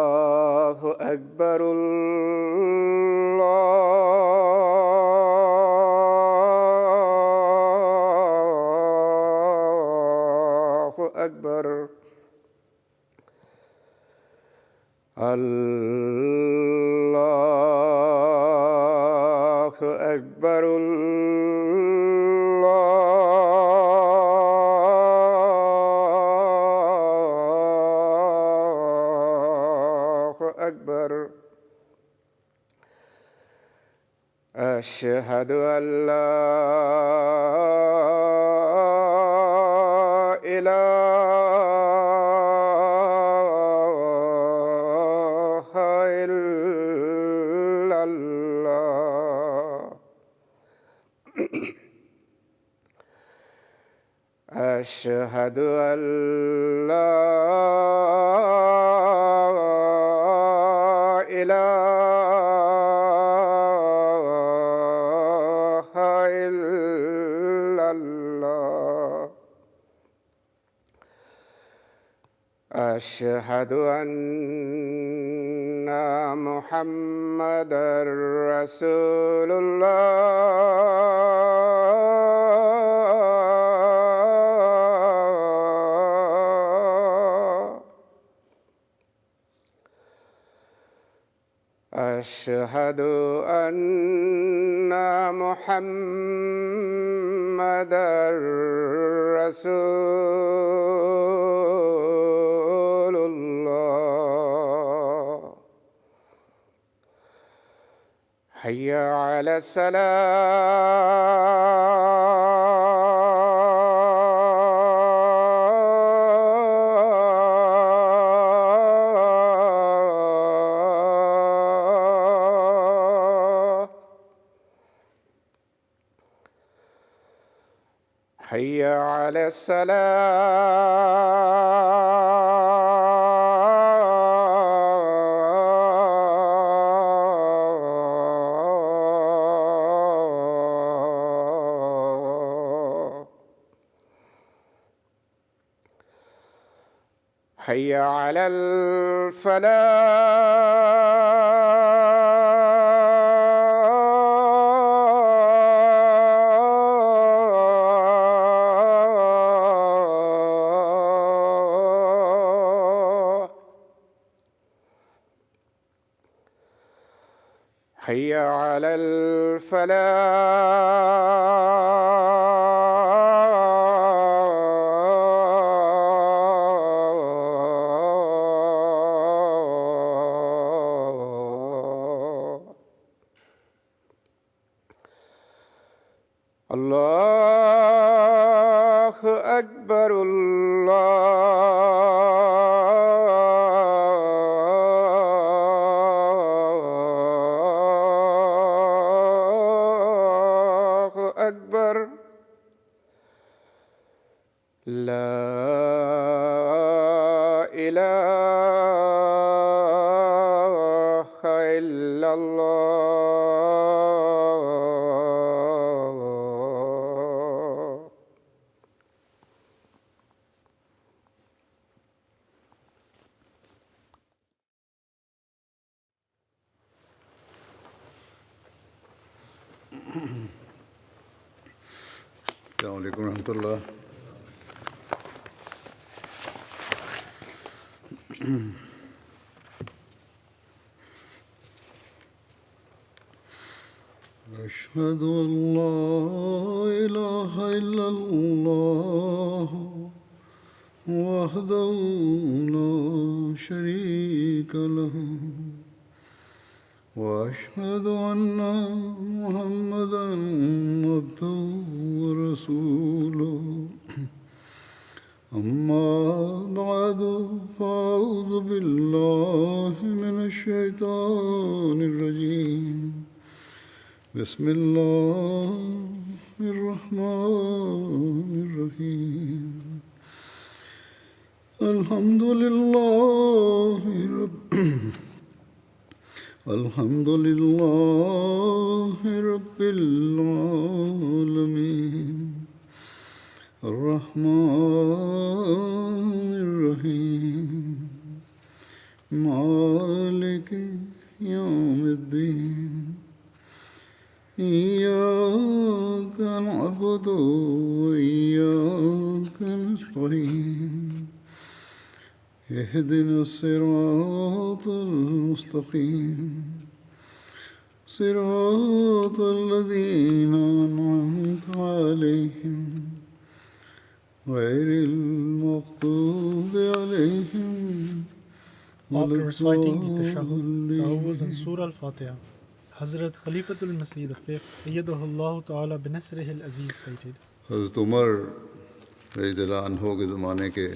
الله أكبر الله أكبر الله أكبر الله أكبر أشهد أن لا إله إلا الله أشهد أن لا إله إلا الله أشهد أن محمدًا رسول الله أشهد أن محمدًا رسول الله حي على الصلاة حي على الصلاة حي على الفلاح حي على الفلاح الله أكبر الله أكبر لا إله إلا الله السلام عليكم ورحمة الله. أشهد أن لا إله إلا الله وحده لا شريك له وأشهد أن محمدًا عبده ورسوله أما بعد فأعوذ بالله من الشيطان الرجيم بسم الله الرحمن الرحيم الحمد لله الحمد لله رب العالمين الرحمن الرحيم مالك يوم الدين إياك نعبد وإياك نستعين اهدنا الصراط المستقيم صراط الذين أنعمت عليهم غير المغضوب عليهم After reciting the Tashahhud, Ta'awuz and Surah Al-Fatiha, Hazrat Khalifatul Masih V, Ayyadahullah Ta'ala binasrihil Aziz stated, हज़रत उमर रज़ियल्लाहु अन्हु के ज़माने के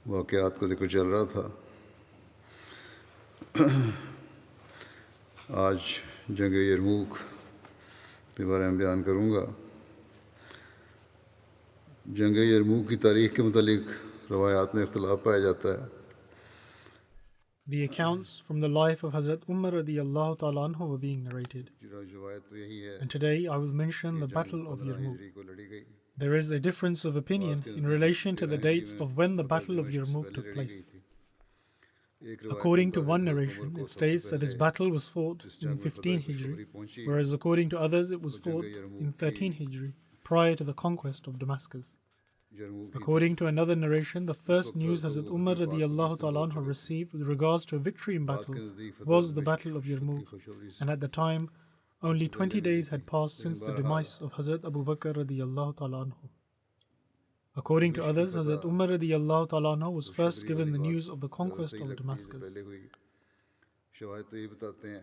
वाक़यात का ज़िक्र चल रहा था। आज जंग यरमूक के बारे में बयान करूँगा। जंग यरमूक की तारीख़ के मुतालिक रवायात में इख्तिलाफ पाया जाता है। The accounts from the life of Hazrat Umar radiyallahu ta'ala anhu were being narrated. And today I will mention the Battle of Yarmouk. There is a difference of opinion in relation to the dates of when the Battle of Yarmouk took place. According to one narration, it states that this battle was fought in 15 Hijri, whereas according to others it was fought in 13 Hijri, prior to the conquest of Damascus. According to another narration, the first news Hazrat Umar radiyallahu ta'ala anhu received with regards to a victory in battle was the Battle of Yarmouk, and at the time, only 20 days had passed since the demise of Hazrat Abu Bakr radiyallahu ta'ala anhu. According to others, Hazrat Umar radiyallahu ta'ala anhu was first given the news of the conquest of Damascus.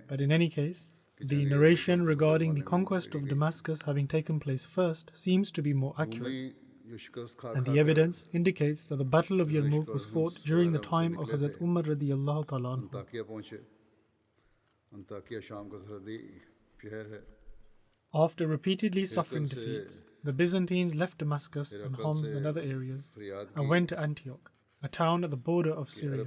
But in any case, the narration regarding the conquest of Damascus having taken place first seems to be more accurate. And the evidence indicates that the Battle of Yarmouk was fought during the time of Hazrat Umar radiyallahu ta'ala anhu. After repeatedly suffering defeats, the Byzantines left Damascus and Homs and other areas and went to Antioch, a town at the border of Syria.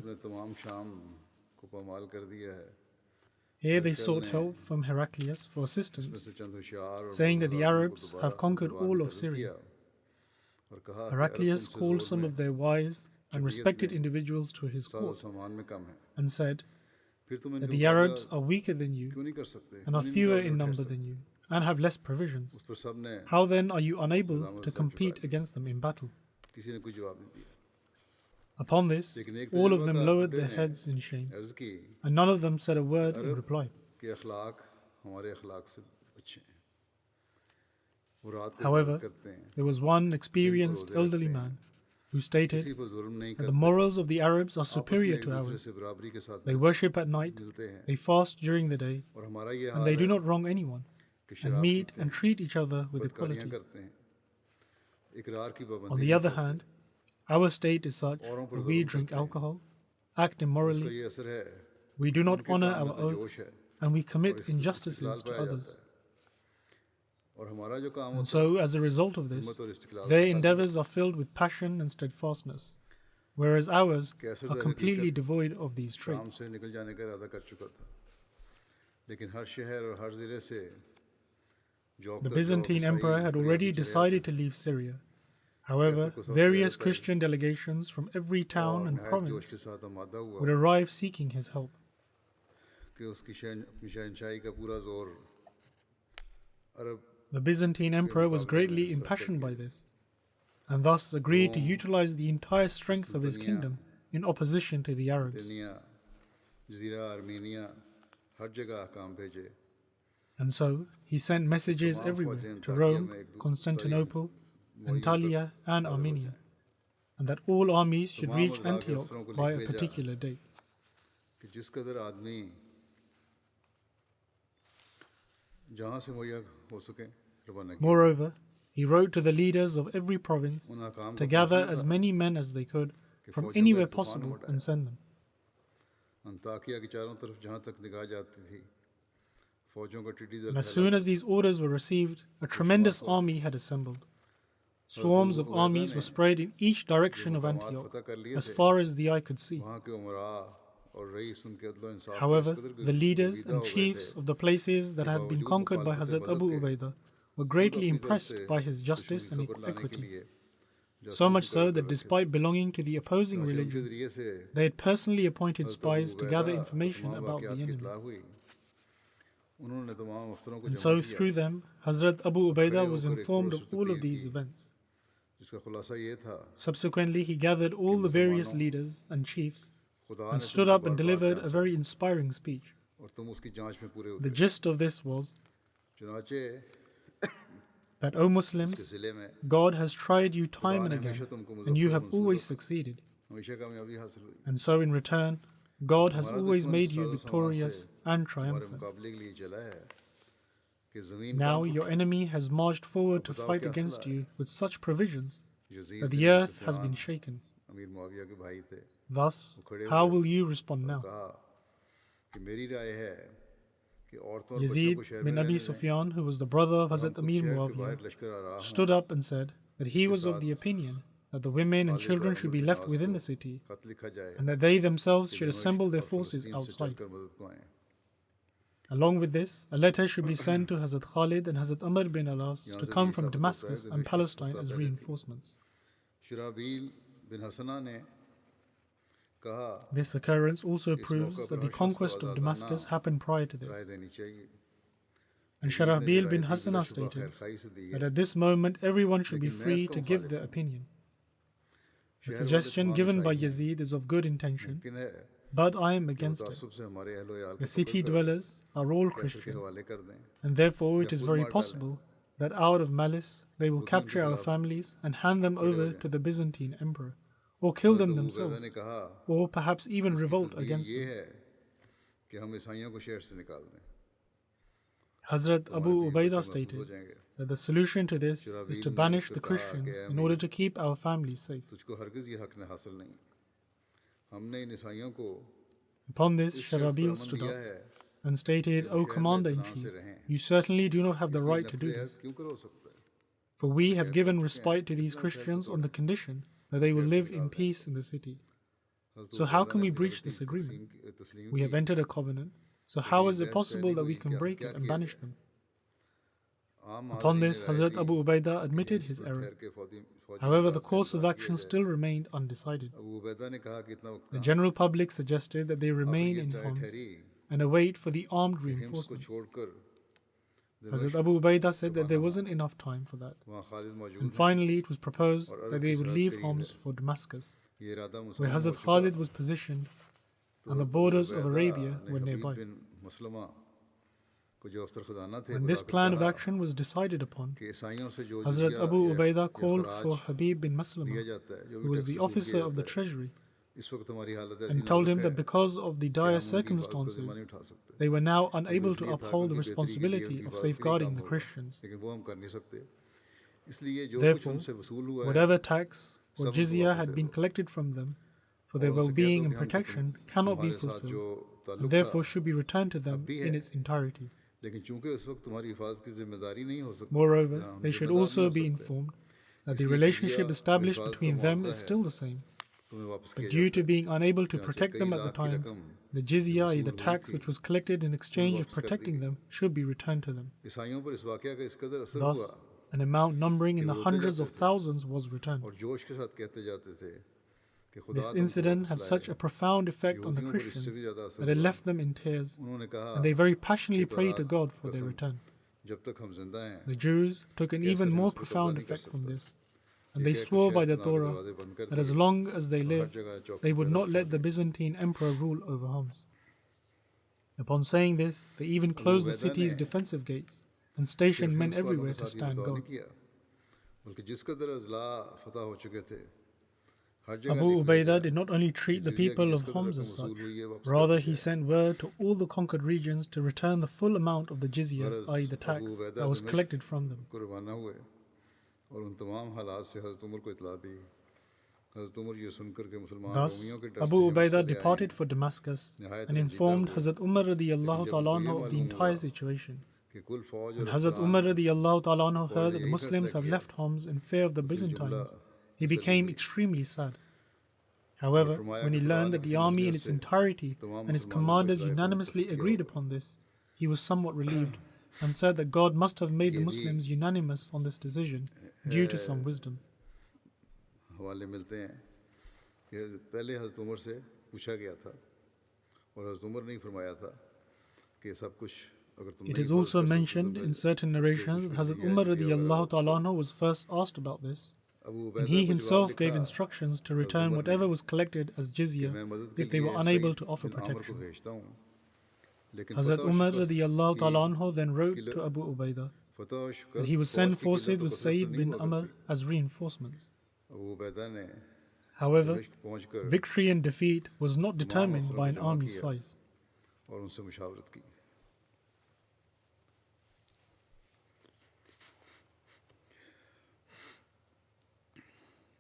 Here they sought help from Heraclius for assistance, saying that the Arabs have conquered all of Syria. Heraclius called some of their wise and respected individuals to his court and said that the Arabs are weaker than you and are fewer in number than you and have less provisions. How then are you unable to compete against them in battle? Upon this, all of them lowered their heads in shame, and none of them said a word in reply. However, there was one experienced elderly man who stated that the morals of the Arabs are superior to ours. They worship at night, they fast during the day, and they do not wrong anyone, and meet and treat each other with equality. On the other hand, our state is such that we drink alcohol, act immorally, we do not honor our oaths, and we commit injustices to others. And so, as a result of this, their endeavors are filled with passion and steadfastness, whereas ours are completely devoid of these traits. The Byzantine emperor had already decided to leave Syria. However, various Christian delegations from every town and province would arrive seeking his help. The Byzantine emperor was greatly impassioned by this, and thus agreed to utilize the entire strength of his kingdom in opposition to the Arabs. And so he sent messages everywhere to Rome, Constantinople, Antalya, and Armenia, and that all armies should reach Antioch by a particular date. Moreover, he wrote to the leaders of every province to gather as many men as they could from anywhere possible and send them. And as soon as these orders were received, a tremendous army had assembled. Swarms of armies were spread in each direction of Antioch, as far as the eye could see. However, the leaders and chiefs of the places that had been conquered by Hazrat Abu Ubaidah were greatly impressed by his justice and equity. So much so that despite belonging to the opposing religion, they had personally appointed spies to gather information about the enemy. And so through them, Hazrat Abu Ubaidah was informed of all of these events. Subsequently, he gathered all the various leaders and chiefs and stood up and delivered a very inspiring speech. The gist of this was that, O Muslims, God has tried you time and again, and you have always succeeded. And so in return, God has always made you victorious and triumphant. Now your enemy has marched forward to fight against you with such provisions that the earth has been shaken. Thus, how will you respond now? Yazid bin Abi Sufyan, who was the brother of Hazrat Amir Muawiyah, stood up and said that he was of the opinion that the women and children should be left within the city and that they themselves should assemble their forces outside. Along with this, a letter should be sent to Hazrat Khalid and Hazrat Amr bin Alas to come from Damascus and Palestine as reinforcements. This occurrence also proves that the conquest of Damascus happened prior to this. And Sharabil bin Hassana stated that at this moment everyone should be free to give their opinion. The suggestion given by Yazid is of good intention, but I am against it. The city dwellers are all Christian, and therefore it is very possible that out of malice they will capture our families and hand them over to the Byzantine emperor, or kill them themselves, or perhaps even revolt against them. Hazrat Abu Ubaidah stated that the solution to this is to banish the Christians in order to keep our families safe. Upon this, Sharabil stood up and stated, O Commander-in-Chief, you certainly do not have the right to do this, for we have given respite to these Christians on the condition that they will live in peace in the city. So how can we breach this agreement? We have entered a covenant, so how is it possible that we can break it and banish them? Upon this, Hazrat Abu Ubaidah admitted his error. However, the course of action still remained undecided. The general public suggested that they remain in Homs and await for the armed reinforcements. Hazrat Abu Ubaidah said that there wasn't enough time for that. And finally, it was proposed that they would leave Homs for Damascus, where Hazrat Khalid was positioned and the borders of Arabia were nearby. When this plan of action was decided upon, Hazrat Abu Ubaidah called for Habib bin Maslama, who was the officer of the treasury, and told him that because of the dire circumstances, they were now unable to uphold the responsibility of safeguarding the Christians. Therefore, whatever tax or jizya had been collected from them for their well-being and protection cannot be fulfilled, and therefore should be returned to them in its entirety. Moreover, they should also be informed that the relationship established between them is still the same. But due to being unable to protect them at the time, the jizya, i.e. the tax which was collected in exchange of protecting them, should be returned to them. Thus, an amount numbering in the hundreds of thousands was returned. This incident had such a profound effect on the Christians that it left them in tears, and they very passionately prayed to God for their return. The Jews took an even more profound effect from this, and they swore by the Torah that as long as they lived, they would not let the Byzantine emperor rule over Homs. Upon saying this, they even closed the city's defensive gates and stationed men everywhere to stand guard. Abu Ubaidah did not only treat the people of Homs as such, rather he sent word to all the conquered regions to return the full amount of the jizya, i.e. the tax, that was collected from them. Thus, Abu Ubaidah departed for Damascus and informed Hazrat Umar radiallahu ta'ala anhu of the entire situation. When Hazrat Umar radiallahu ta'ala anhu heard that the Muslims have left Homs in fear of the Byzantines, he became extremely sad. However, when he learned that the army in its entirety and its commanders unanimously agreed upon this, he was somewhat relieved and said that God must have made the Muslims unanimous on this decision due to some wisdom. हवाले मिलते हैं कि पहले हज़रत उमर से पूछा गया था और हज़रत उमर ने फरमाया था कि सब कुछ अगर तुम It is also mentioned in certain narrations that Hazrat Umar radiallahu ta'ala anhu was first asked about this, and he himself gave instructions to return whatever was collected as jizya if they were unable to offer protection. Hazrat Umar radiallahu ta'ala anhu then wrote to Abu Ubaidah that he would send forces with Sayyid bin Amr as reinforcements. However, victory and defeat was not determined by an army's size. और उनसे मुशावरत की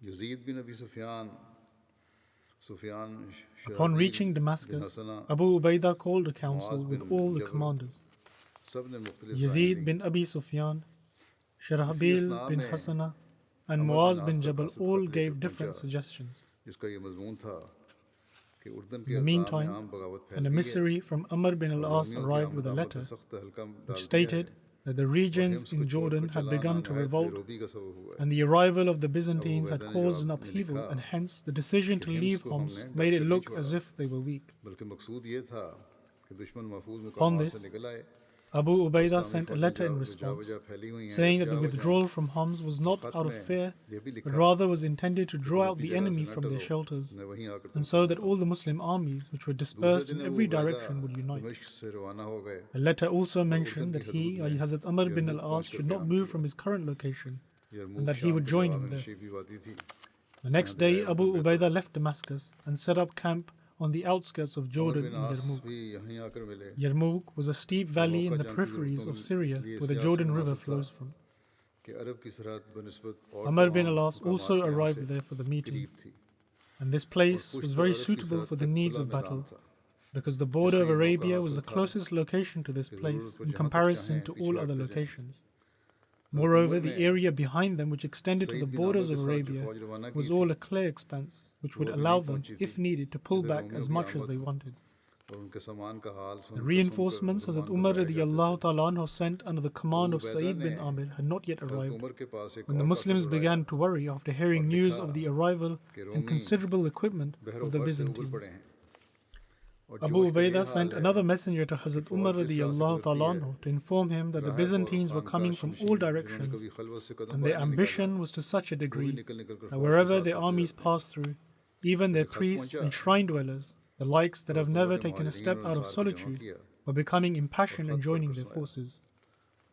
Yazid bin Abi Sufiyan Upon reaching Damascus, Abu Ubaidah called a council with all the commanders. Yazid bin Abi Sufyan, Sharahabil bin Hassana, and Muaz bin Jabal all gave different suggestions. In the meantime, an emissary from Amr bin al-As arrived with a letter which stated that the regions in Jordan had begun to revolt and the arrival of the Byzantines had caused an upheaval, and hence the decision to leave Homs made it look as if they were weak. Upon this, Abu Ubaidah sent a letter in response, saying that the withdrawal from Homs was not out of fear, but rather was intended to draw out the enemy from their shelters, and so that all the Muslim armies which were dispersed in every direction would unite. The letter also mentioned that he, i.e. Hazrat Amr bin al-As, should not move from his current location, and that he would join him there. The next day, Abu Ubaidah left Damascus and set up camp on the outskirts of Jordan in Yarmouk. Yarmouk was a steep valley in the peripheries of Syria where the Jordan River flows from. Amr bin al-As also arrived there for the meeting, and this place was very suitable for the needs of battle because the border of Arabia was the closest location to this place in comparison to all other locations. Moreover, the area behind them, which extended to the borders of Arabia, was all a clear expanse, which would allow them, if needed, to pull back as much as they wanted. The reinforcements Hazrat Umar radiallahu ta'ala anhu sent under the command of Sayyid bin Amir had not yet arrived, when the Muslims began to worry after hearing news of the arrival and considerable equipment of the Byzantines. Abu Ubaidah sent another messenger to Hazrat Umar radiallahu ta'ala anhu to inform him that the Byzantines were coming from all directions, and their ambition was to such a degree that wherever their armies passed through, even their priests and shrine dwellers, the likes that have never taken a step out of solitude, were becoming impassioned and joining their forces.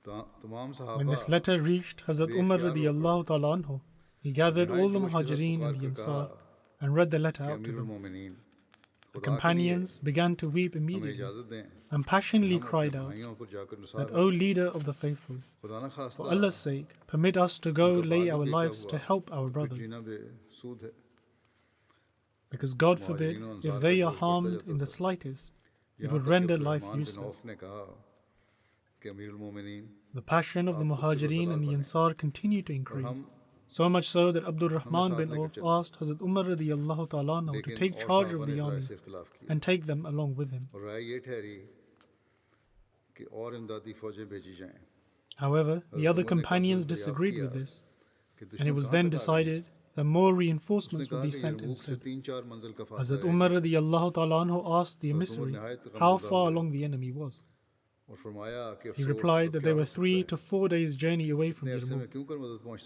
When this letter reached Hazrat Umar radiallahu ta'ala anhu, he gathered all the Muhajirin and the Ansar and read the letter out to them. The companions began to weep immediately and passionately cried out that, O leader of the faithful, for Allah's sake, permit us to go lay our lives to help our brothers. Because God forbid, if they are harmed in the slightest, it would render life useless. The passion of the Muhajirin and the Ansar continued to increase, so much so that Abdul Rahman bin Auf asked Hazrat Umar radiallahu ta'ala anhu to take charge of the army and take them along with him. However, the other companions disagreed with this, and it was then decided that more reinforcements would be sent instead. Hazrat Umar radiallahu ta'ala anhu asked the emissary how far along the enemy was. He replied that they were 3 to 4 days' journey away from Yarmouk.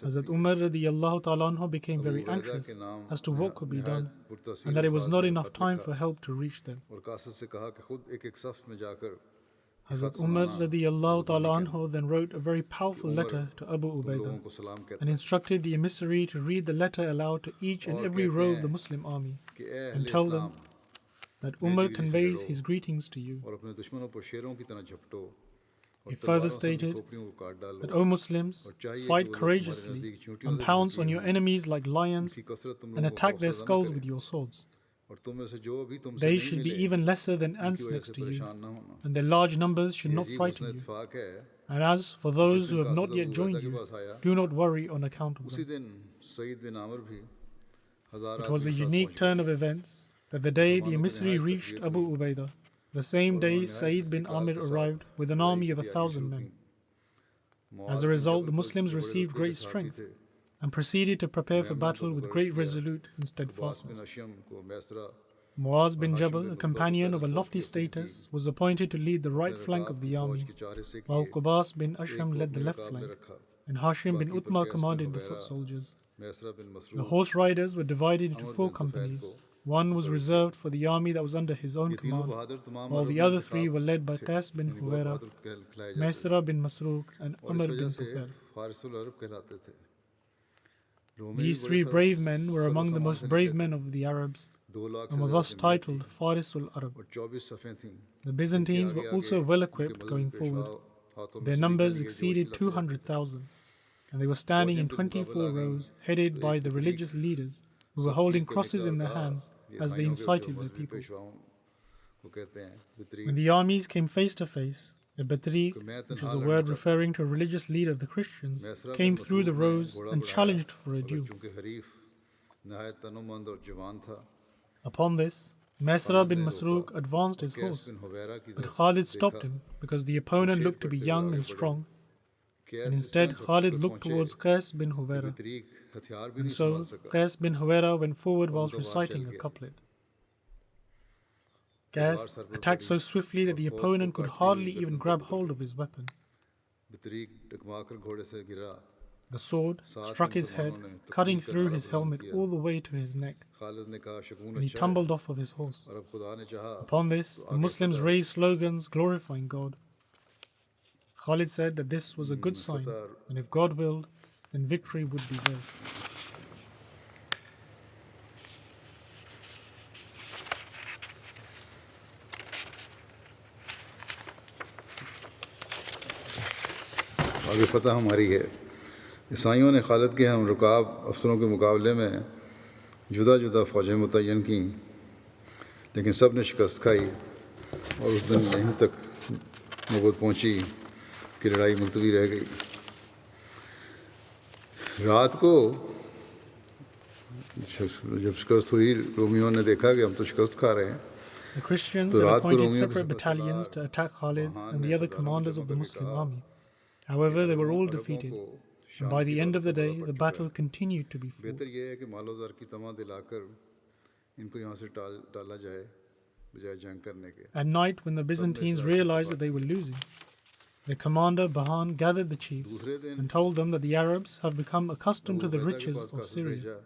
Hazrat Umar radiallahu ta'ala anhu became very anxious as to what could be done, and that it was not enough time for help to reach them. Hazrat Umar radiallahu ta'ala anhu then wrote a very powerful letter to Abu Ubaidah and instructed the emissary to read the letter aloud to each and every row of the Muslim army and tell them that Umar conveys his greetings to you. He further stated that, O Muslims, fight courageously and pounce on your enemies like lions and attack their skulls with your swords. They should be even lesser than ants next to you, and their large numbers should not frighten you. And as for those who have not yet joined you, do not worry on account of them. It was a unique turn of events that the day the emissary reached Abu Ubaidah, the same day Sayyid bin Amir arrived with an army of 1,000 men. As a result, the Muslims received great strength and proceeded to prepare for battle with great resolute and steadfastness. Muaz bin Jabal, a companion of a lofty status, was appointed to lead the right flank of the army, while Qubas bin Asham led the left flank, and Hashim bin Utma commanded the foot soldiers. The horse riders were divided into 4 companies. One was reserved for the army that was under his own command, while the other 3 were led by Qais bin Huwaira, Maysara bin Masroor, and Umar bin Tufail. These 3 brave men were among the most brave men of the Arabs and were thus titled Farisul Arab. The Byzantines were also well equipped going forward. Their numbers exceeded 200,000, and they were standing in 24 rows, headed by the religious leaders who were holding crosses in their hands as they incited their people. When the armies came face to face, a Batrik, which is a word referring to a religious leader of the Christians, came through the rows and challenged for a duel. Upon this, Maysara bin Masroor advanced his horse, but Khalid stopped him because the opponent looked to be young and strong, and instead Khalid looked towards Qais bin Huwaira, and so Qais bin Huwaira went forward whilst reciting a couplet. Qais attacked so swiftly that the opponent could hardly even grab hold of his weapon. The sword struck his head, cutting through his helmet all the way to his neck, and he tumbled off of his horse. Upon this, the Muslims raised slogans glorifying God. Khalid said that this was a good sign, and if God willed, then victory would be theirs. आगे फतह हमारी है। ईसाइयों ने खालिद के हम रुकाब अफसरों के मुकाबले में जुदा जुदा फ़ौजें मुतय्यन कीं, लेकिन सब ने शिकस्त खाई और उस दिन यहीं तक नौबत पहुँची कि लड़ाई मुलतवी रह गई। रात को जब शिकस्त हुई, रोमियों ने देखा कि हम तो शिकस्त खा रहे हैं। The Christians had appointed separate battalions to attack Khalid and the other commanders of the Muslim army. However, they were all defeated, and by the end of the day, the battle continued to be fought. At night, when the Byzantines realized that they were losing, their commander Bahan gathered the chiefs and told them that the Arabs have become accustomed to the riches of Syria.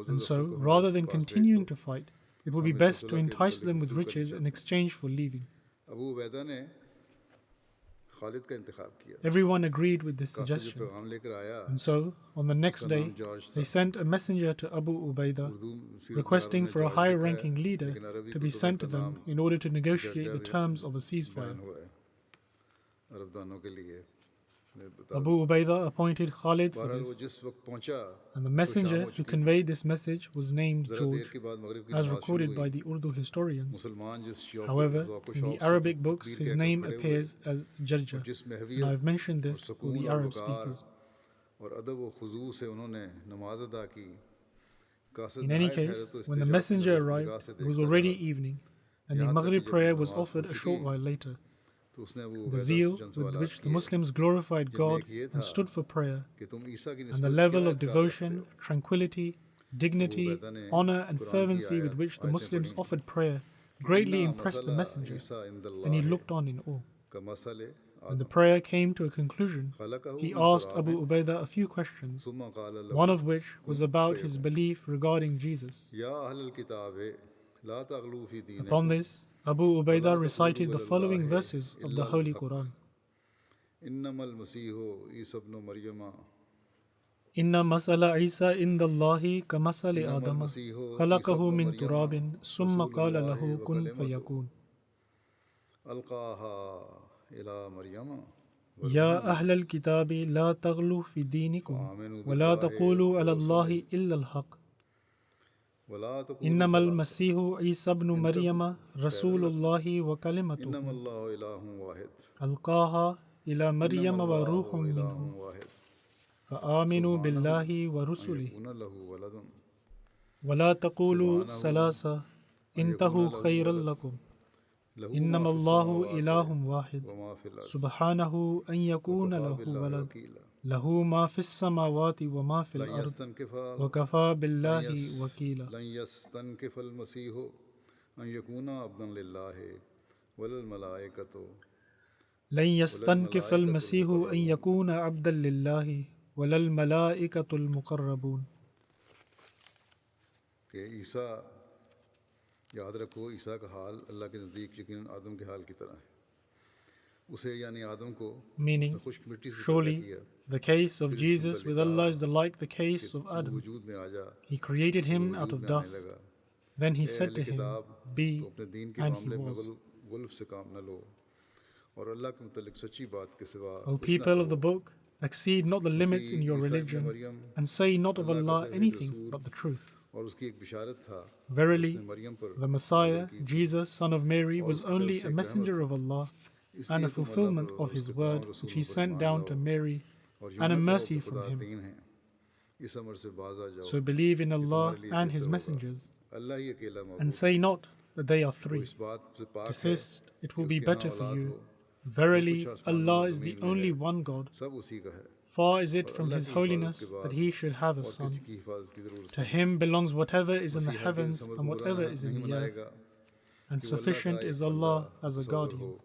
And so, rather than continuing to fight, it would be best to entice them with riches in exchange for leaving. Everyone agreed with this suggestion, and so, on the next day, they sent a messenger to Abu Ubaidah requesting for a higher-ranking leader to be sent to them in order to negotiate the terms of a ceasefire. Abu Ubaidah appointed Khalid for this, and the messenger who conveyed this message was named George, as recorded by the Urdu historians. However, in the Arabic books, his name appears as Jarja, and I have mentioned this for the Arab speakers. In any case, when the messenger arrived, it was already evening, and the Maghrib prayer was offered a short while later. The zeal with which the Muslims glorified God and stood for prayer, and the level of devotion, tranquility, dignity, honor, and fervency with which the Muslims offered prayer greatly impressed the messenger, and he looked on in awe. When the prayer came to a conclusion, he asked Abu Ubaidah a few questions, one of which was about his belief regarding Jesus. Upon this, Abu Ubaidah recited the following verses of the Holy Quran. Inna masala Isa inda Allahi ka masali Adama khalaqahu min turabin summa qala lahu kun fayakun. Ya ahl al-kitabi la taghlu fi dinikum wa la taqulu ala Allahi illa al-haq. إنما المسيح عيسى ابن مريم رسول الله وكلمته ألقاها إلى مريم وروح منه فآمنوا بالله ورسله وَلَا تَقُولُوا سَلَاسَةٌ إِنْتَهُوا خَيْرًا لَكُمْ إِنَّمَا اللَّهُ إِلَهٌ وَاحِدٌ سُبْحَانَهُ أَنْ يَكُونَ لَهُ وَلَدٌ لَهُ مَا فِي السَّمَاوَاتِ وَمَا فِي الْأَرْضِ وَكَفَى بِاللَّهِ وَكِيلًا. لن يستنكف المسيح أن يكون عبدا لله ولا الملائكة لن يستنكف المسيح أن يكون عبدا لله ولا الملائكة المقربون. کہ عیسیٰ یاد رکھو عیسیٰ کا حال اللہ کے نزدیک یقیناً آدم کے حال کی طرح ہے. اسے یعنی آدم کو Meaning, خشک مٹی سے پیدا surely کیا. the case of Jesus with Allah is like the case of تو Adam. وجود میں آ جا. He created him out وجود of میں آنے dust. لگا. Then he اے said اہل to him, کتاب Be, تو اپنے دین کے and he معاملے میں was. غلف سے کام نہ لو اور اللہ کے متعلق سچی بات کے سوا O کچھ نہ people of the کہو. book, exceed not the limits in your religion, and say not of Allah anything but the truth. اور اس کی ایک بشارت تھا. Verily, اس نے مریم پر the Messiah, Jesus, son of Mary, was only a messenger of Allah and a fulfillment of His word which He sent down to Mary, and a mercy from Him. اس امر سے باز آ جاؤ. So believe in Allah and His messengers, and say not that they are three. اس بات سے پاک ہے Desist, it will be کہ اس کے better ہاں for اولاد you. Who. Verily, Allah is the only one God. سب اسی کا ہے Far is it from His holiness that He should have a اور son. کسی کی حفاظت کی ضرورت To Him belongs whatever is in the heavens and whatever is in the earth, and sufficient is Allah as a guardian.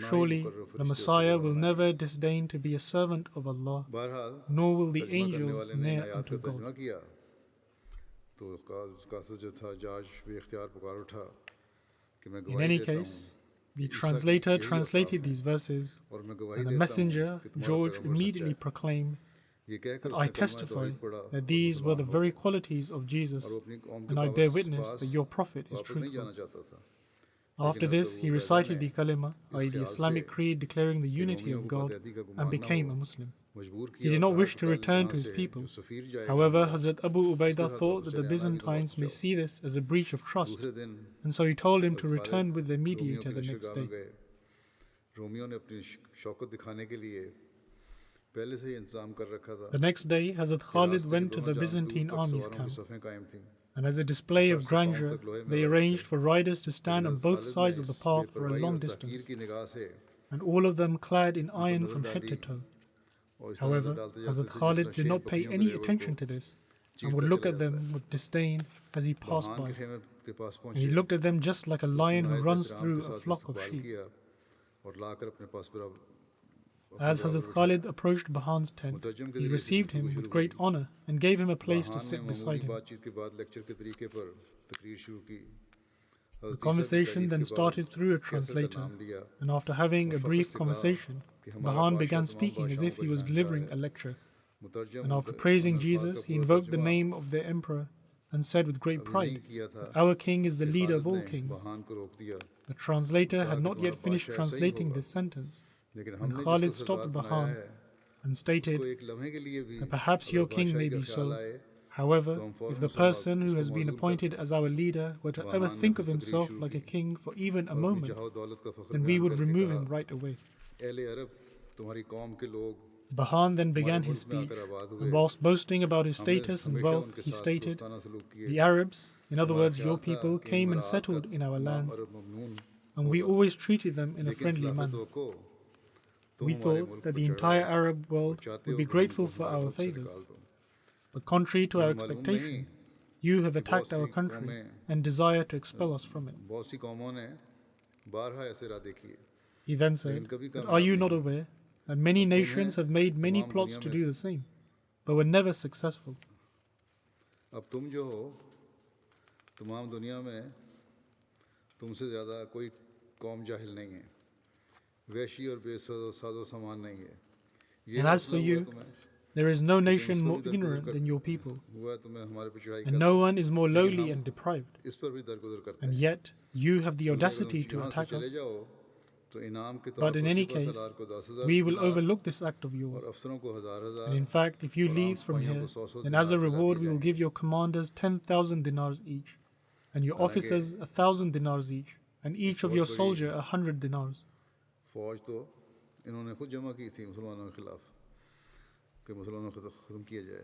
Surely, the Messiah will never disdain to be a servant of Allah, بہرحال nor will the ترجمہ کرنے angels والے نے near آیات unto کا God. ترجمہ کیا تو قاصد جو تھا جاج بے اختیار پکار اٹھا کہ میں In گواہی any دیتا ہوں case, the translator translated these verses, اور میں گواہی and the دیتا ہوں messenger, کہ تمہارا George, پیغمبر سچا immediately ہے. proclaimed, یہ کہہ کر But اس I نے کلمہ testify توحید پڑھا that اور these were the مسلمان ہو very گیا qualities of Jesus, اور وہ اپنی قوم and I کے bear witness pass that your prophet is واپس نہیں truthful. جانا چاہتا تھا. After this, he recited the kalima, i.e. the Islamic creed declaring the unity of God, and became a Muslim. He did not wish to return to his people. However, Hazrat Abu Ubaidah thought that the Byzantines may see this as a breach of trust, and so he told him to return with the mediator the next day. Romeo نے اپنی شوکت دکھانے کے لیے پہلے سے ہی انتظام کر رکھا تھا. The next day, Hazrat Khalid went to the Byzantine army's camp, and as a display of grandeur, they arranged for riders to stand on both sides of the path for a long distance, and all of them clad in iron from head to toe. However, Hazrat Khalid did not pay any attention to this, and would look at them with disdain as he passed by. And he looked at them just like a lion who runs through a flock of sheep. As Hazrat Khalid approached Bahan's tent, he received him with great honor and gave him a place to sit beside him. The conversation then started through a translator, and after having a brief conversation, Bahan began speaking as if he was delivering a lecture. And after praising Jesus, he invoked the name of their emperor and said with great pride, Our king is the leader of all kings. The translator had not yet finished translating this sentence, and Khalid stopped Bahan and stated that perhaps your king may be so. However, if the person who has been appointed as our leader were to ever think of himself like a king for even a moment, then we would remove him right away. Bahan then began his speech, and whilst boasting about his status and wealth, he stated, The Arabs, in other words your people, came and settled in our lands, and we always treated them in a friendly manner. We thought that the entire Arab world would be grateful for our favors. But contrary to our expectation, you have attacked our country and desire to expel us from it. He then said, But are you not aware that many nations have made many plots to do the same, but were never successful? اب تم جو ہو تمام دنیا میں تم سے زیادہ کوئی قوم جاہل نہیں ہے وحشی اور بے ساز و سامان نہیں ہے. And as for you, there is no nation more ignorant than your people, and no one is more lowly and deprived. And yet, you have the audacity to attack us. But in any case, we will overlook this act of yours. And in fact, if you leave from here, then as a reward we will give your commanders 10,000 dinars each, and your officers 1,000 dinars each, and each of your soldier 100 dinars. فوج تو انہوں نے خود جمع کی تھی مسلمانوں کے خلاف کہ مسلمانوں کو ختم کیا جائے.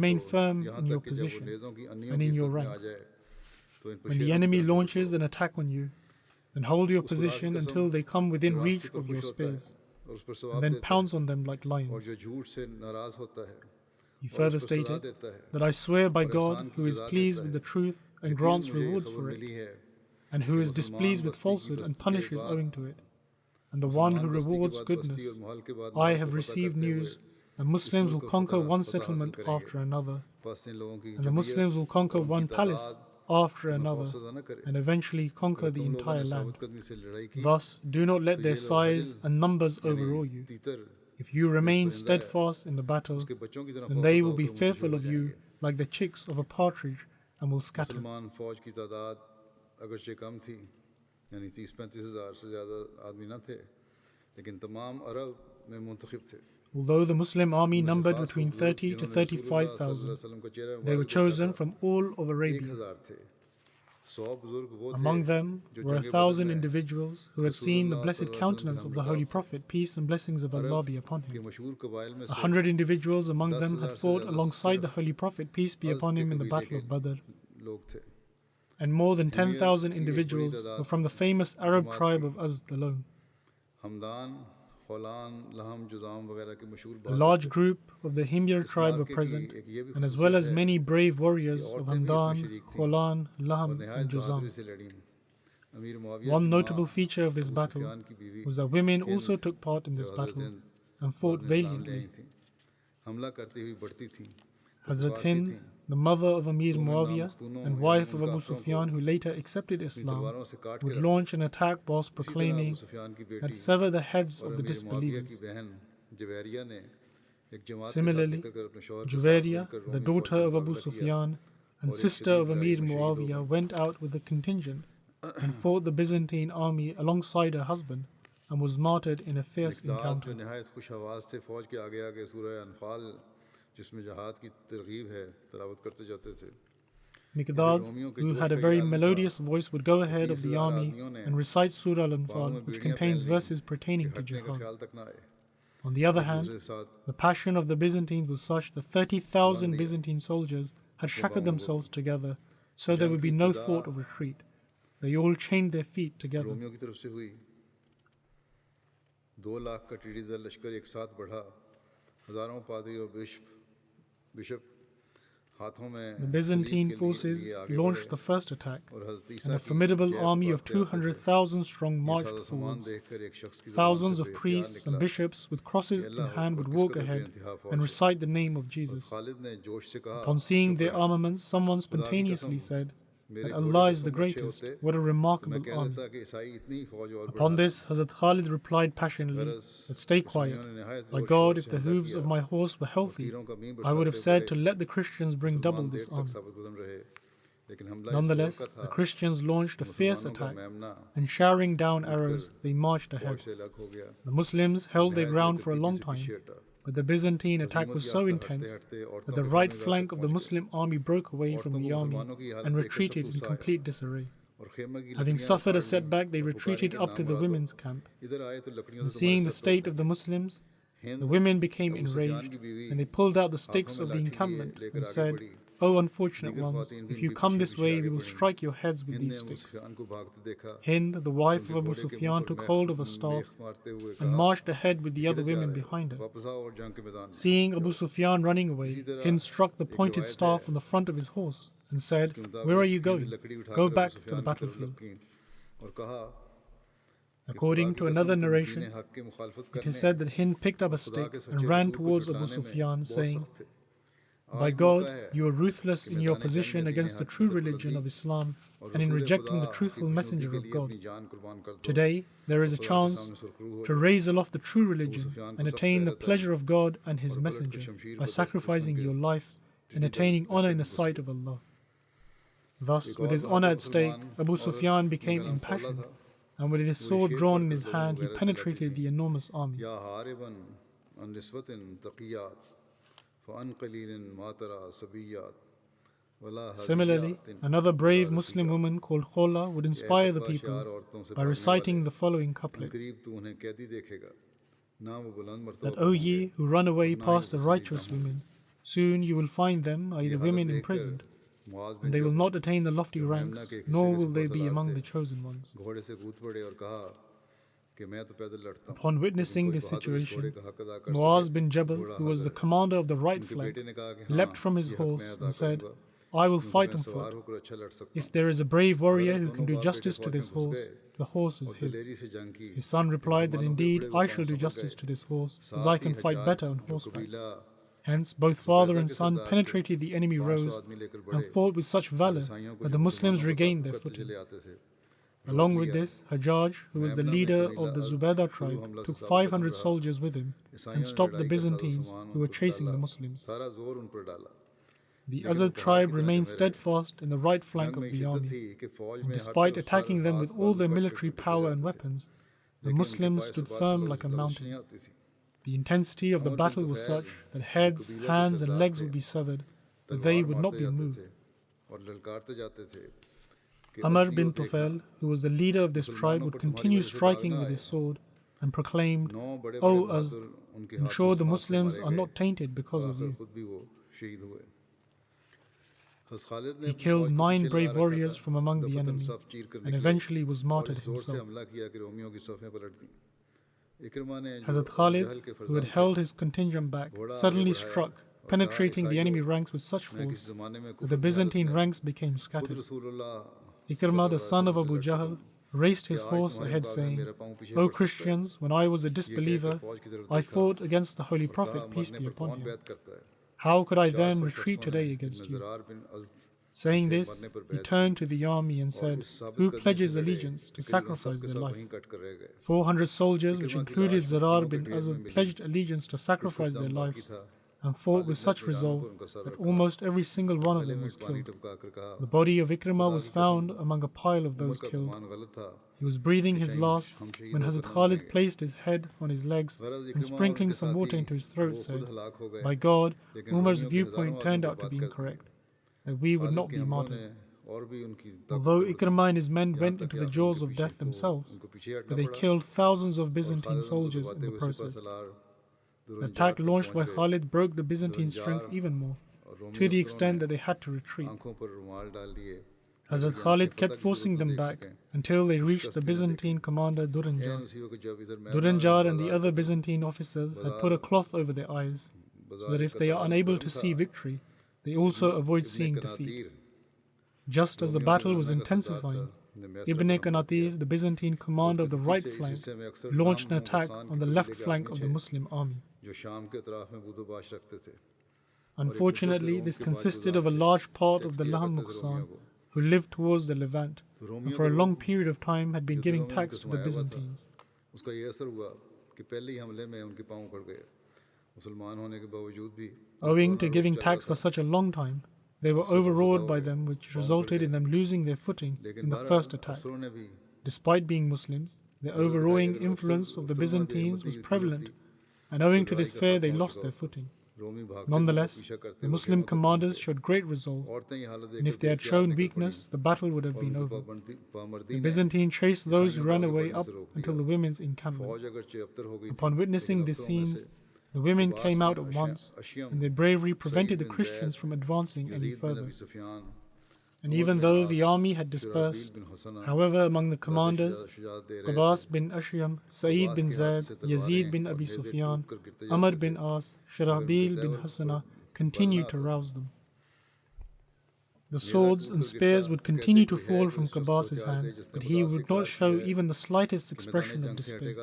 remain firm in your position and in your ranks. When the enemy launches an attack on you, then hold your position until they come within reach of your spears, and then pounce on them like lions. He further stated that I swear by God who is pleased with the truth and grants rewards for it, and who is displeased with falsehood and punishes owing to it, and the one who rewards goodness. I have received news, and Muslims will conquer one settlement after another, and the Muslims will conquer one palace after another and eventually conquer the entire land. Thus, do not let their size and numbers overawe you. If you remain steadfast in the battle, then they will be fearful of you like the chicks of a partridge and will scatter. Although the Muslim army numbered between 30 to 35,000, they were chosen from all of Arabia. Among them were 1,000 individuals who had seen the blessed countenance of the Holy Prophet, peace and blessings of Allah be upon him. 100 individuals among them had fought alongside the Holy Prophet, peace be upon him, in the Battle of Badr. And more than 10,000 individuals were from the famous Arab tribe of Azd alone. A large group of the Himyar tribe were present, and as well as many brave warriors of Hamdan, Kholan, Lahm, and Juzam. One notable feature of this battle was that women also took part in this battle and fought valiantly. Hazrat Hind, the mother of Amir Muawiyah and wife of Abu Sufyan, who later accepted Islam, would launch an attack whilst proclaiming that sever the heads of the disbelievers. Similarly, Juwairiya, the daughter of Abu Sufyan and sister of Amir Muawiyah, went out with a contingent and fought the Byzantine army alongside her husband and was martyred in a fierce encounter. Miqdad, who had a very melodious voice, would go ahead of the army and recite Surah Al-Anfal, which contains verses pertaining to jihad. On the other hand, the passion of the Byzantines was such that 30,000 Byzantine soldiers had shackled themselves together, so there would be no thought of retreat. They all chained their feet together. The Byzantine forces launched the first attack, and a formidable army of 200,000 strong marched towards. Thousands of priests and bishops with crosses in hand would walk ahead and recite the name of Jesus. Upon seeing their armaments, someone spontaneously said that Allah is the greatest. What a remarkable army. Upon this, Hazrat Khalid replied passionately that stay quiet. By God, if the hooves of my horse were healthy, I would have said to let the Christians bring double this army. Nonetheless, the Christians launched a fierce attack, and showering down arrows, they marched ahead. The Muslims held their ground for a long time, but the Byzantine attack was so intense that the right flank of the Muslim army broke away from the army and retreated in complete disarray. Having suffered a setback, they retreated up to the women's camp. And seeing the state of the Muslims, the women became enraged, and they pulled out the sticks of the encampment and said, "O unfortunate ones, if you come this way, we will strike your heads with these sticks." Hind, the wife of Abu Sufyan, took hold of a staff and marched ahead with the other women behind her. Seeing Abu Sufyan running away, Hind struck the pointed staff on the front of his horse and said, "Where are you going? Go back to the battlefield." According to another narration, it is said that Hind picked up a stick and ran towards Abu Sufyan, saying, "By God, you are ruthless in your position against the true religion of Islam and in rejecting the truthful messenger of God. Today, there is a chance to raise aloft the true religion and attain the pleasure of God and His messenger by sacrificing your life and attaining honor in the sight of Allah." Thus, with his honor at stake, Abu Sufyan became impassioned, and with his sword drawn in his hand, he penetrated the enormous army. Similarly, another brave Muslim woman called Khola would inspire the people by reciting the following couplets: "That, O ye who run away past the righteous women, soon you will find them, i.e. the women, imprisoned, and they will not attain the lofty ranks, nor will they be among the chosen ones." Upon witnessing this situation, Muaz bin Jabal, who was the commander of the right flank, leapt from his horse and said, "I will fight on foot. If there is a brave warrior who can do justice to this horse, the horse is his." His son replied that indeed I shall do justice to this horse, as I can fight better on horseback. Hence, both father and son penetrated the enemy rows and fought with such valor that the Muslims regained their footing. Along with this, Hajjaj, who was the leader of the Zubaydah tribe, took 500 soldiers with him and stopped the Byzantines who were chasing the Muslims. The Azad tribe remained steadfast in the right flank of the army, and despite attacking them with all their military power and weapons, the Muslims stood firm like a mountain. The intensity of the battle was such that heads, hands, and legs would be severed, but they would not be moved. Amr bin Tufail, who was the leader of this tribe, would continue striking with his sword and proclaimed, "O Azd, ensure the Muslims are not tainted because of you." He killed 9 brave warriors from among the enemy and eventually was martyred himself. Hazrat Khalid, who had held his contingent back, suddenly struck, penetrating the enemy ranks with such force that the Byzantine ranks became scattered. Ikrimah, the son of Abu Jahl, raced his horse ahead saying, "O Christians, when I was a disbeliever, I fought against the Holy Prophet, peace be upon him. How could I then retreat today against you?" Saying this, he turned to the army and said, "Who pledges allegiance to sacrifice their life?" 400 soldiers, which included Zarar bin Azad, pledged allegiance to sacrifice their lives and fought with such resolve that almost every single one of them was killed. The body of Ikrimah was found among a pile of those killed. He was breathing his last when Hazrat Khalid placed his head on his legs and sprinkling some water into his throat said, "By God, Umar's viewpoint turned out to be incorrect, that we would not be martyred." Although Ikrimah and his men went into the jaws of death themselves, but they killed thousands of Byzantine soldiers in the process. The attack launched by Khalid broke the Byzantine strength even more, to the extent that they had to retreat. Hazrat Khalid kept forcing them back until they reached the Byzantine commander Duranjar. Duranjar and the other Byzantine officers had put a cloth over their eyes, so that if they are unable to see victory, they also avoid seeing defeat. Just as the battle was intensifying, Ibn Qanatir, the Byzantine commander of the right flank, launched an attack on the left flank of the Muslim army. Unfortunately, this consisted of a large part of the Laham Muqsan, who lived towards the Levant, and for a long period of time had been giving tax to the Byzantines. Owing to giving tax for such a long time, they were overawed by them, which resulted in them losing their footing in the first attack. Despite being Muslims, the overawing influence of the Byzantines was prevalent, and owing to this fear they lost their footing. Nonetheless, the Muslim commanders showed great resolve, and if they had shown weakness, the battle would have been over. The Byzantines chased those who ran away up until the women's encampment. Upon witnessing these scenes, the women came out at once, and their bravery prevented the Christians from advancing any further. And even though the army had dispersed, however, among the commanders, Qabbas bin Ashyam, Sa'id bin Zaid, Yazid bin Abi Sufyan, Amr bin As, Sharabil bin Hassana continued to rouse them. The swords and spears would continue to fall from Qabbas's hand, but he would not show even the slightest expression of despair.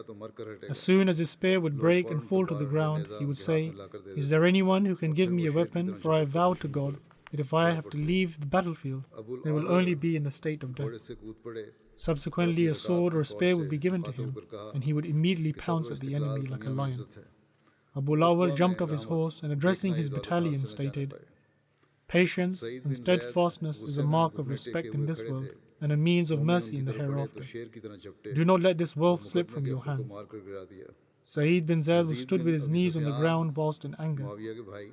As soon as his spear would break and fall to the ground, he would say, "Is there anyone who can give me a weapon? For I vow to God that if I have to leave the battlefield, it will only be in the state of death." Subsequently, a sword or a spear would be given to him, and he would immediately pounce at the enemy like a lion. Abu Lawal jumped off his horse and addressing his battalion stated, "Patience and steadfastness is a mark of respect in this world and a means of mercy in the hereafter. Do not let this wealth slip from your hands." Sa'id bin Zaid stood with his knees on the ground whilst in anger.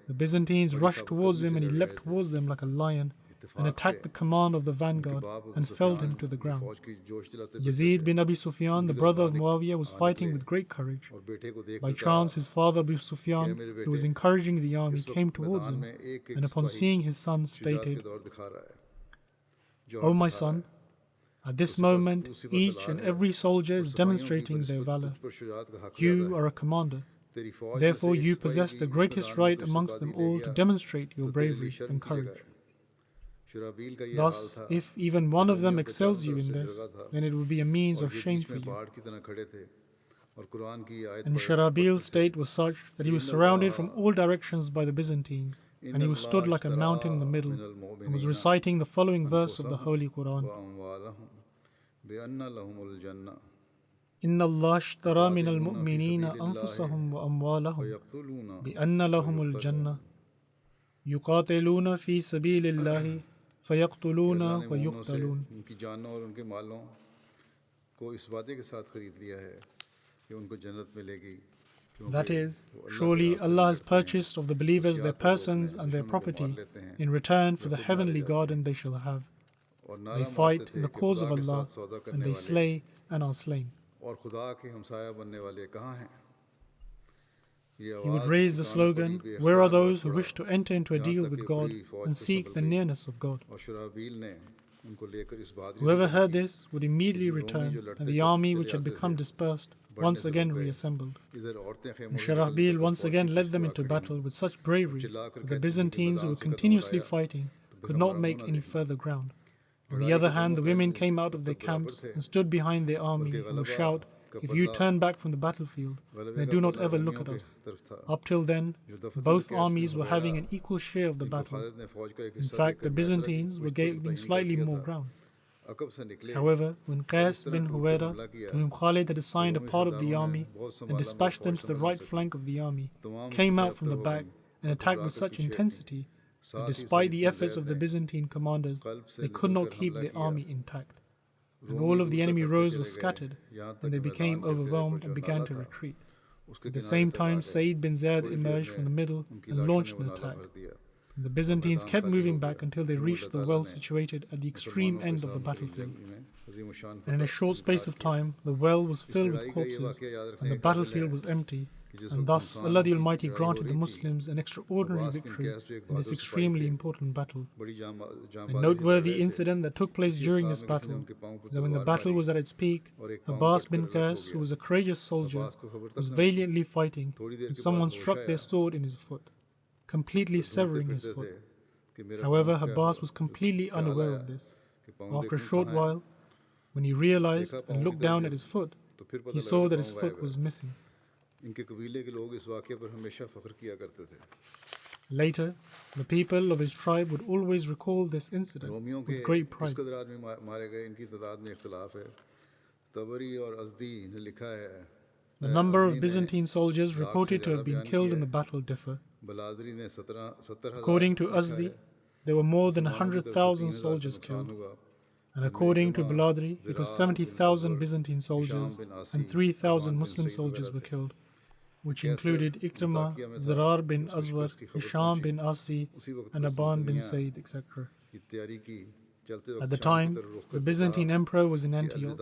The Byzantines rushed towards him and he leapt towards them like a lion and attacked the command of the vanguard and felled him to the ground. Yazid bin Abi Sufyan, the brother of Muawiyah, was fighting with great courage. By chance, his father Abu Sufyan, who was encouraging the army, came towards him and upon seeing his son stated, "O my son, at this moment each and every soldier is demonstrating their valor. You are a commander. Therefore you possess the greatest right amongst them all to demonstrate your bravery and courage. Thus, if even one of them excels you in this, then it will be a means of shame for you." And Sharabil's state was such that he was surrounded from all directions by the Byzantines, and he was stood like a mountain in the middle, and was reciting the following verse of the Holy Quran. إن الله اشترى من المؤمنين أنفسهم وأموالهم بأن لهم الجنة يقاتلون في سبيل الله فيقتلون ويقتلون. उनकी जानों और उनके मालों को इस वादे के साथ खरीद लिया है कि उनको जन्नत मिलेगी. That is, surely Allah has purchased of the believers their persons and their property in return for the heavenly garden they shall have. They fight in the cause of Allah, and they slay and are slain. He would raise the slogan, "Where are those who wish to enter into a deal with God and seek the nearness of God?" Whoever heard this would immediately return, and the army which had become dispersed once again reassembled. And Sharabil once again led them into battle with such bravery that the Byzantines, who were continuously fighting, could not make any further ground. On the other hand, the women came out of their camps and stood behind their army and would shout, "If you turn back from the battlefield, then do not ever look at us." Up till then, both armies were having an equal share of the battle. In fact, the Byzantines were gaining slightly more ground. However, when Qais bin Huwaira, to whom Khalid had assigned a part of the army and dispatched them to the right flank of the army, came out from the back and attacked with such intensity that despite the efforts of the Byzantine commanders, they could not keep their army intact. And all of the enemy rows were scattered, and they became overwhelmed and began to retreat. At the same time, Sayyid bin Zayd emerged from the middle and launched an attack. And the Byzantines kept moving back until they reached the well situated at the extreme end of the battlefield. And in a short space of time, the well was filled with corpses, and the battlefield was empty. And thus, Allah the Almighty granted the Muslims an extraordinary victory in this extremely important battle. A noteworthy incident that took place during this battle is that when the battle was at its peak, Abbas bin Qais, who was a courageous soldier, was valiantly fighting, and someone struck their sword in his foot, completely severing his foot. However, Abbas was completely unaware of this. After a short while, when he realized and looked down at his foot, he saw that his foot was missing. Later, the people of his tribe would always recall this incident with great pride. The number of Byzantine soldiers reported to have been killed in the battle differ. According to Azdi, there were more than 100,000 soldiers killed. And according to Baladri, it was 70,000 Byzantine soldiers and 3,000 Muslim soldiers were killed, which included Ikrimah, Zarar bin Azwar, Hisham bin Asi, and Aban bin Said, etc. At the time, the Byzantine emperor was in Antioch,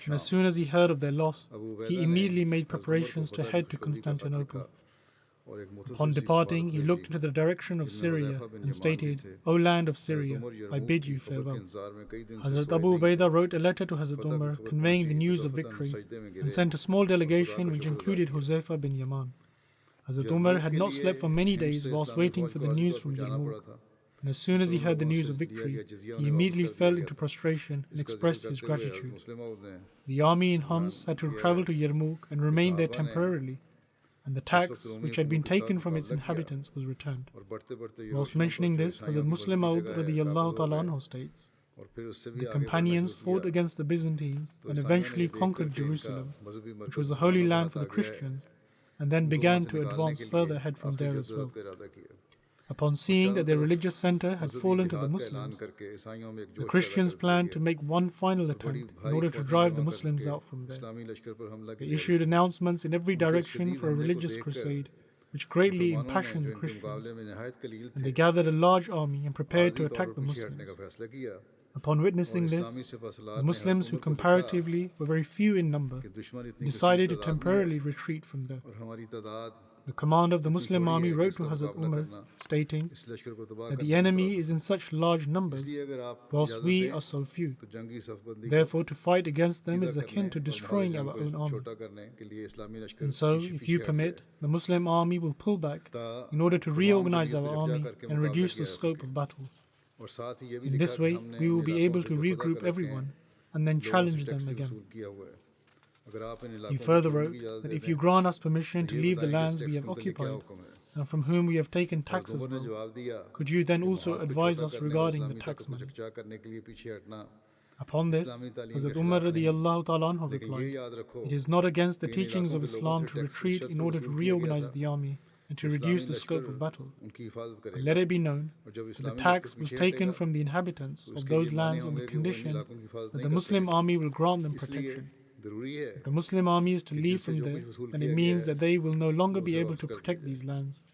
and as soon as he heard of their loss, he immediately made preparations to head to Constantinople. Upon departing, he looked into the direction of Syria and stated, "O land of Syria, I bid you farewell." Hazrat Abu Ubaidah wrote a letter to Hazrat Umar conveying the news of victory and sent a small delegation which included Huzaifa bin Yaman. Hazrat Umar had not slept for many days whilst waiting for the news from Yarmouk. And as soon as he heard the news of victory, he immediately fell into prostration and expressed his gratitude. The army in Homs had to travel to Yarmouk and remain there temporarily, and the tax which had been taken from its inhabitants was returned. Whilst mentioning this, Hazrat Muslim Maud radiyallahu ta'ala anhu states, the companions fought against the Byzantines and eventually conquered Jerusalem, which was the holy land for the Christians, and then began to advance further ahead from there as well. Upon seeing that their religious center had fallen to the Muslims, the Christians planned to make one final attempt in order to drive the Muslims out from there. They issued announcements in every direction for a religious crusade, which greatly impassioned the Christians, and they gathered a large army and prepared to attack the Muslims. Upon witnessing this, the Muslims, who comparatively were very few in number, decided to temporarily retreat from there. The commander of the Muslim army wrote to Hazrat Umar, stating that the enemy is in such large numbers, whilst we are so few. Therefore, to fight against them is akin to destroying our own army. And so, if you permit, the Muslim army will pull back in order to reorganize our army and reduce the scope of battle. In this way, we will be able to regroup everyone and then challenge them again. He further wrote that if you grant us permission to leave the lands we have occupied and from whom we have taken tax as well, could you then also advise us regarding the tax money? Upon this, Hazrat Umar radiyallahu ta'ala anhu replied, it is not against the teachings of Islam to retreat in order to reorganize the army and to reduce the scope of battle. But let it be known that the tax was taken from the inhabitants of those lands on the condition that the Muslim army will grant them protection. If the Muslim army is to leave from there, then it means that they will no longer be able to protect these lands.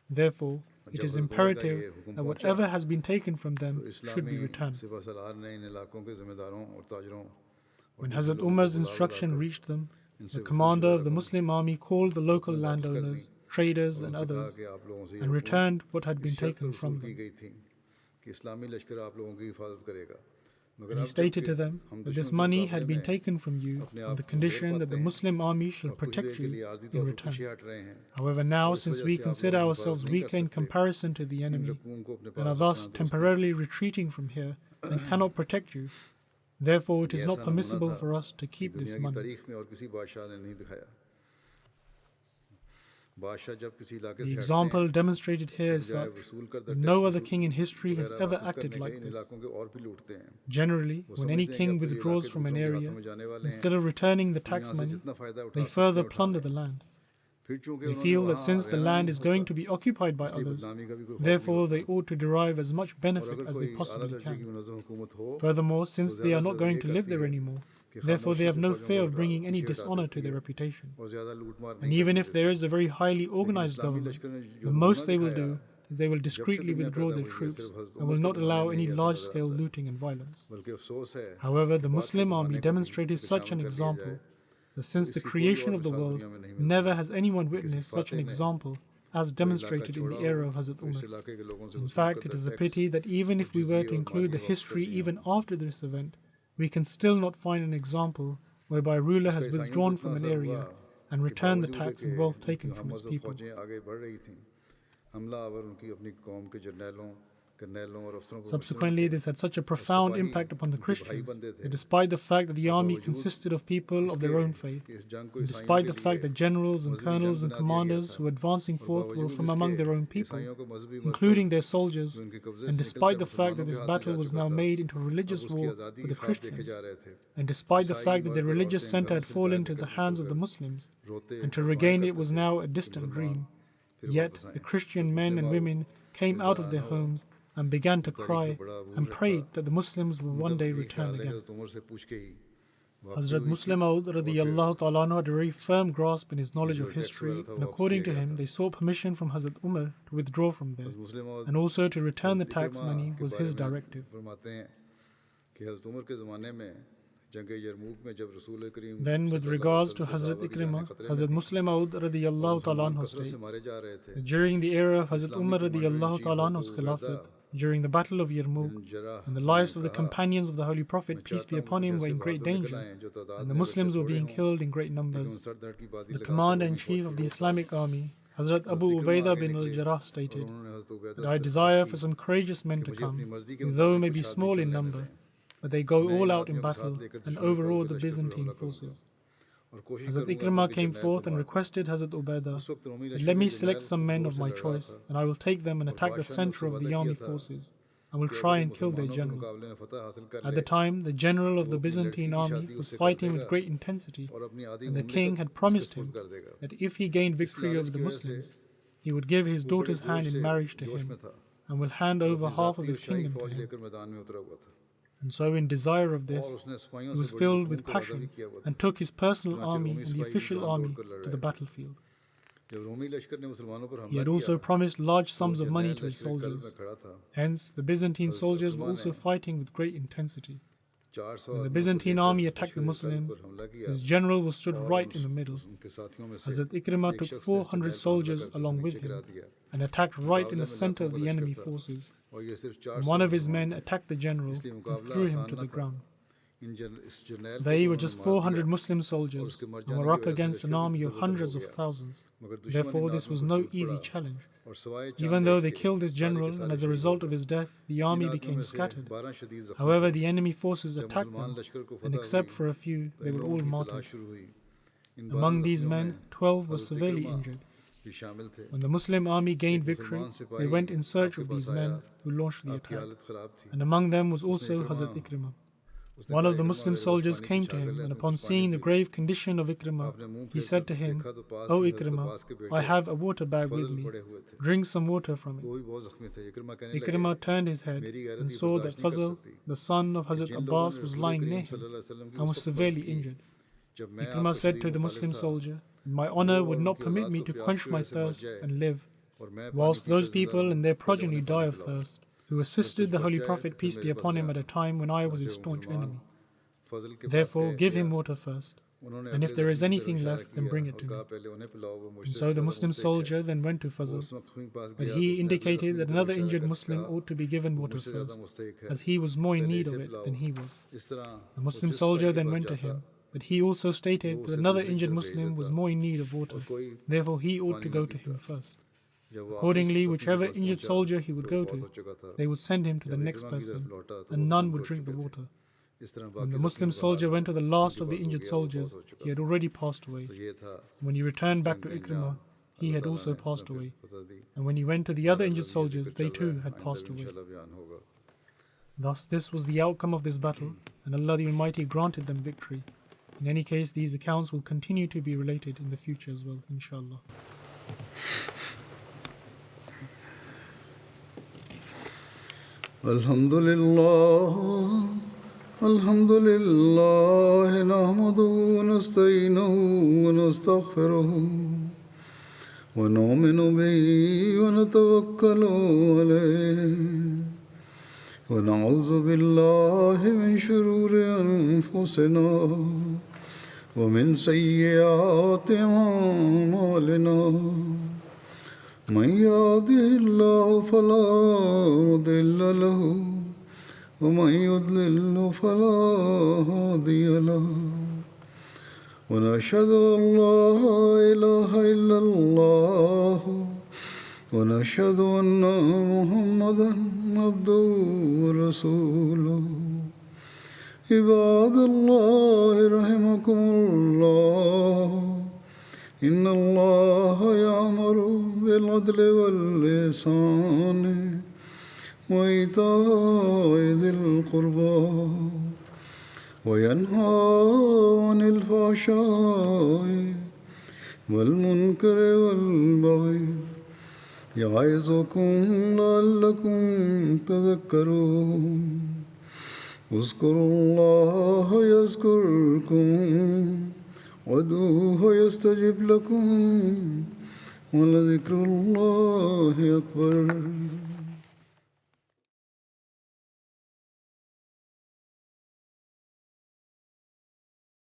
Therefore, it is imperative that whatever has been taken from them should be returned. When Hazrat Umar's instruction reached them, the commander of the Muslim army called the local landowners, traders and others and returned what had been taken from them. And he stated to them that this money had been taken from you on the condition that the Muslim army shall protect you in return. However, now, since we consider ourselves weaker in comparison to the enemy and are thus temporarily retreating from here and cannot protect you, therefore it is not permissible for us to keep this money. The example demonstrated here is such that no other king in history has ever acted like this. Generally, when any king withdraws from an area, instead of returning the tax money, they further plunder the land. They feel that since the land is going to be occupied by others, therefore they ought to derive as much benefit as they possibly can. Furthermore, since they are not going to live there anymore, therefore they have no fear of bringing any dishonor to their reputation. And even if there is a very highly organized government, the most they will do is they will discreetly withdraw their troops and will not allow any large-scale looting and violence. However, the Muslim army demonstrated such an example that since the creation of the world, never has anyone witnessed such an example as demonstrated in the era of Hazrat Umar. In fact, it is a pity that even if we were to include the history even after this event, we can still not find an example whereby a ruler has withdrawn from an area and returned the tax and wealth taken from its people. Subsequently, this had such a profound impact upon the Christians that despite the fact that the army consisted of people of their own faith, and despite the fact that generals and colonels and commanders who were advancing forth were from among their own people, including their soldiers, and despite the fact that this battle was now made into a religious war for the Christians, and despite the fact that their religious center had fallen into the hands of the Muslims, and to regain it was now a distant dream, yet the Christian men and women came out of their homes and began to cry and prayed that the Muslims will one day return again. Hazrat Muslim Maud radiyallahu ta'ala anhu had a very firm grasp in his knowledge of history, and according to him, they sought permission from Hazrat Umar to withdraw from there, and also to return the tax money was his directive. Then, with regards to Hazrat Ikrimah, Hazrat Muslim Maud radiyallahu ta'ala anhu states that during the era of Hazrat Umar radiyallahu ta'ala anhu's Khilafat, during the Battle of Yarmouk, and the lives of the companions of the Holy Prophet, peace be upon him, were in great danger, and the Muslims were being killed in great numbers, the Commander-in-Chief of the Islamic Army, Hazrat Abu Ubaidah bin al-Jarrah stated that I desire for some courageous men to come, who though may be small in number, but they go all out in battle and overawe the Byzantine forces. Hazrat Ikrimah came forth and requested Hazrat Ubaidah that let me select some men of my choice, and I will take them and attack the center of the army forces, and will try and kill their general. At the time, the general of the Byzantine army was fighting with great intensity, and the king had promised him that if he gained victory over the Muslims, he would give his daughter's hand in marriage to him, and will hand over half of his kingdom to him. And so, in desire of this, he was filled with passion and took his personal army and the official army to the battlefield. He had also promised large sums of money to his soldiers. Hence, the Byzantine soldiers were also fighting with great intensity. When the Byzantine army attacked the Muslims, his general was stood right in the middle. Hazrat Ikrimah took 400 soldiers along with him and attacked right in the center of the enemy forces. And one of his men attacked the general and threw him to the ground. They were just 400 Muslim soldiers and were up against an army of hundreds of thousands. Therefore, this was no easy challenge. Even though they killed his general, and as a result of his death, the army became scattered. However, the enemy forces attacked them, and except for a few, they were all martyred. Among these men, 12 were severely injured. When the Muslim army gained victory, they went in search of these men who launched the attack. And among them was also Hazrat Ikrimah. One of the Muslim soldiers came to him, and upon seeing the grave condition of Ikrimah, he said to him, "O Ikrimah, I have a water bag with me. Drink some water from it." Ikrimah turned his head and saw that Fazl, the son of Hazrat Abbas, was lying near him and was severely injured. Ikrimah said to the Muslim soldier, "My honor would not permit me to quench my thirst and live, whilst those people and their progeny die of thirst, who assisted the Holy Prophet, peace be upon him, at a time when I was his staunch enemy. Therefore, give him water first, and if there is anything left, then bring it to me." And so the Muslim soldier then went to Fazl, but he indicated that another injured Muslim ought to be given water first, as he was more in need of it than he was. The Muslim soldier then went to him, but he also stated that another injured Muslim was more in need of water, therefore he ought to go to him first. Accordingly, whichever injured soldier he would go to, they would send him to the next person, and none would drink the water. When the Muslim soldier went to the last of the injured soldiers, he had already passed away. When he returned back to Ikrimah, he had also passed away. And when he went to the other injured soldiers, they too had passed away. Thus, this was the outcome of this battle, and Allah the Almighty granted them victory. In any case, these accounts will continue to be related in the future as well, inshallah. Alhamdulillah, alhamdulillah, nahmaduhu wa nasta'inuhu wa nastaghfiruhu wa nu'minu bihi wa natawakkalu alayhi wa na'udhu billahi min shururi anfusina wa min sayyiati a'malina. من يهده الله فلا مضل له ومن يضلل فلا هادي له ونشهد أن لا إله إلا الله ونشهد أن محمدا عبده ورسوله عباد الله رحمكم الله إن الله يأمر بالعدل والإحسان وإيتاء ذي القربى وينهى عن الفحشاء والمنكر والبغي يعظكم لعلكم تذكرون اذكروا الله يذكركم وادعوه يستجب لكم ولذكر الله أكبر